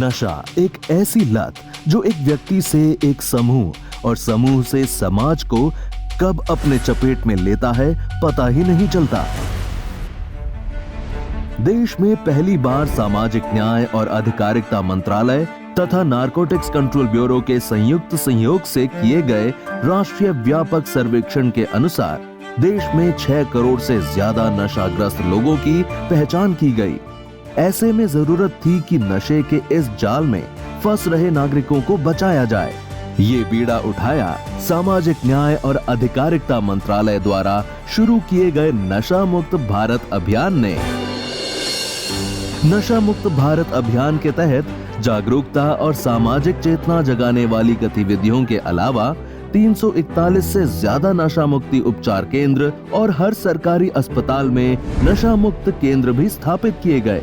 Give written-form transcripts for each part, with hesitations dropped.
नशा एक ऐसी लत जो एक व्यक्ति से एक समूह और समूह से समाज को कब अपने चपेट में लेता है पता ही नहीं चलता। देश में पहली बार सामाजिक न्याय और अधिकारिता मंत्रालय तथा नारकोटिक्स कंट्रोल ब्यूरो के संयुक्त सहयोग से किए गए राष्ट्रीय व्यापक सर्वेक्षण के अनुसार देश में 6 करोड़ से ज्यादा नशाग्रस्त लोगों की पहचान की गई। ऐसे में जरूरत थी कि नशे के इस जाल में फंस रहे नागरिकों को बचाया जाए। ये बीड़ा उठाया सामाजिक न्याय और अधिकारिता मंत्रालय द्वारा शुरू किए गए नशा मुक्त भारत अभियान ने। नशा मुक्त भारत अभियान के तहत जागरूकता और सामाजिक चेतना जगाने वाली गतिविधियों के अलावा 341 से ज्यादा नशा मुक्ति उपचार केंद्र और हर सरकारी अस्पताल में नशा मुक्त केंद्र भी स्थापित किए गए,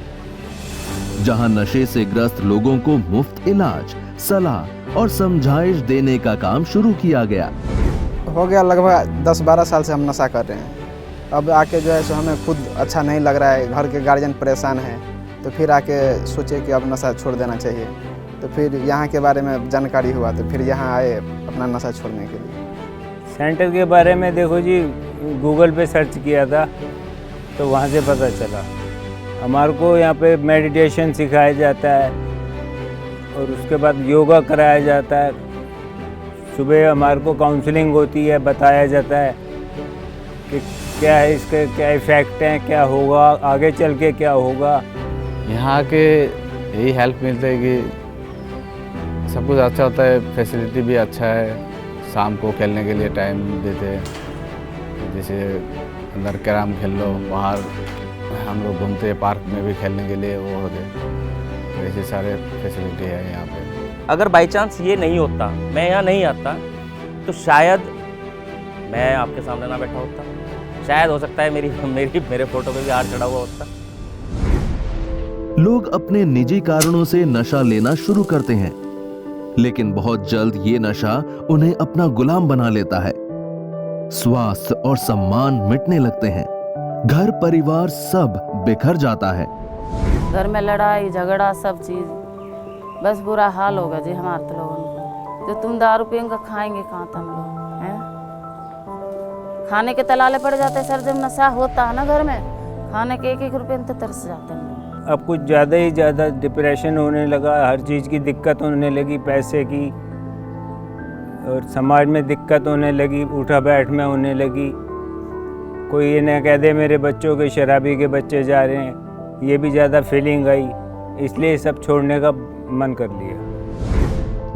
जहां नशे से ग्रस्त लोगों को मुफ्त इलाज, सलाह और समझाइश देने का काम शुरू किया गया। हो गया लगभग 10-12 साल से हम नशा कर रहे हैं। अब आके जो है सो हमें खुद अच्छा नहीं लग रहा है, घर के गार्जियन परेशान हैं, तो फिर आके सोचे कि अब नशा छोड़ देना चाहिए। तो फिर यहाँ के बारे में जानकारी हुआ तो फिर यहाँ आए अपना नशा छोड़ने के लिए। सेंटर के बारे में देखो जी, गूगल पे सर्च किया था तो वहाँ से पता चला। हमारे को यहाँ पे मेडिटेशन सिखाया जाता है और उसके बाद योगा कराया जाता है। सुबह हमारे को काउंसलिंग होती है, बताया जाता है कि क्या है, इसके क्या इफ़ेक्ट हैं, क्या होगा आगे चल के, क्या होगा। यहाँ के यही हेल्प मिलता है कि सब कुछ अच्छा होता है, फैसिलिटी भी अच्छा है। शाम को खेलने के लिए टाइम देते हैं, जैसे अंदर कैरम खेल लो, बाहर हम लोग घूमते हैं पार्क में भी खेलने के लिए वो होते, ऐसे सारे फैसिलिटी है यहाँ पे। अगर बाई चांस ये नहीं होता, मैं यहाँ नहीं आता, तो शायद मैं आपके सामने ना बैठा होता। शायद हो सकता है मेरे फोटो पे भी हार चढ़ा हुआ होता। लोग अपने निजी कारणों से नशा लेना शुरू करते हैं, लेकिन बहुत जल्द ये नशा उन्हें अपना गुलाम बना लेता है। स्वास्थ्य और सम्मान मिटने लगते हैं, घर परिवार सब बिखर जाता है। घर में लड़ाई झगड़ा सब चीज, बस बुरा हाल होगा जी हमारे तो लोगों को। जो तुम दारू पियेंगे खाएंगे कहाँ तुम लोग हैं? खाने के तलाले पड़ जाते सर, जब नशा होता है ना घर में, खाने के 1-1 रुपये में तो तरस जाते हैं। अब कुछ ज़्यादा ही ज़्यादा डिप्रेशन होने लगा, हर चीज़ की दिक्कत होने लगी, पैसे की, और समाज में दिक्कत होने लगी, उठा बैठ में होने लगी। कोई ये न कह दे मेरे बच्चों के शराबी के बच्चे जा रहे हैं, ये भी ज़्यादा फीलिंग आई, इसलिए सब छोड़ने का मन कर लिया।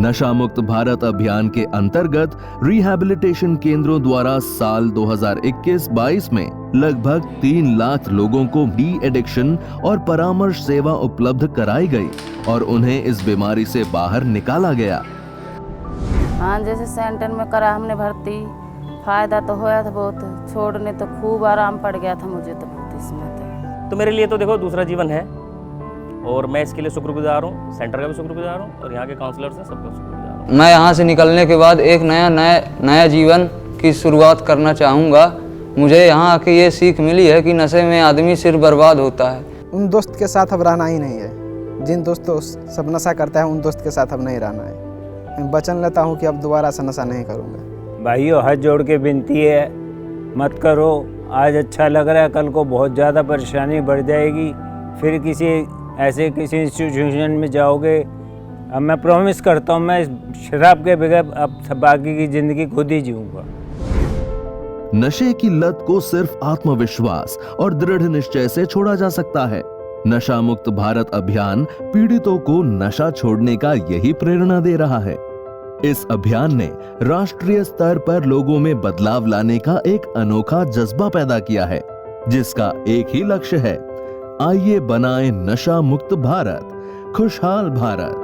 नशा मुक्त भारत अभियान के अंतर्गत रिहैबिलिटेशन केंद्रों द्वारा साल 2021-22 में लगभग 3 लाख लोगों को डी एडिक्शन और परामर्श सेवा उपलब्ध कराई गई और उन्हें इस बीमारी से बाहर निकाला गया। हाँ, जैसे सेंटर में करा हमने भर्ती, फायदा तो होया था बहुत, छोड़ने तो खूब आराम पड़ गया था मुझे तो बहुत इसमें। तो मेरे लिए तो देखो दूसरा जीवन है और मैं इसके लिए शुक्रगुजार हूँ, सेंटर का भी शुक्रगुजार हूँ और यहाँ के काउंसलर से सबका शुक्रगुजार हूँ। मैं यहाँ से निकलने के बाद एक नया जीवन की शुरुआत करना चाहूँगा। मुझे यहाँ आके ये सीख मिली है कि नशे में आदमी सिर्फ बर्बाद होता है। उन दोस्त के साथ अब रहना ही नहीं है, जिन दोस्तों सब नशा करता है उन दोस्त के साथ अब नहीं रहना है। मैं वचन लेता हूँ कि अब दोबारा से नशा नहीं करूँगा। भाइयों, हाथ जोड़ के विनती है, मत करो। आज अच्छा लग रहा है, कल को बहुत ज़्यादा परेशानी बढ़ जाएगी, फिर किसी इंस्टीट्यूशन में जाओगे। अब मैं प्रॉमिस करता हूँ, मैं शराब के बगैर अब बाकी की ज़िंदगी खुद ही जीऊँगा। नशे की लत को सिर्फ आत्मविश्वास और दृढ़ निश्चय से छोड़ा जा सकता है। नशा मुक्त भारत अभियान पीड़ितों को नशा छोड़ने का यही प्रेरणा दे रहा है। इस अभियान ने राष्ट्रीय स्तर पर लोगों में बदलाव लाने का एक अनोखा जज्बा पैदा किया है, जिसका एक ही लक्ष्य है, आइए बनाएं नशा मुक्त भारत, खुशहाल भारत।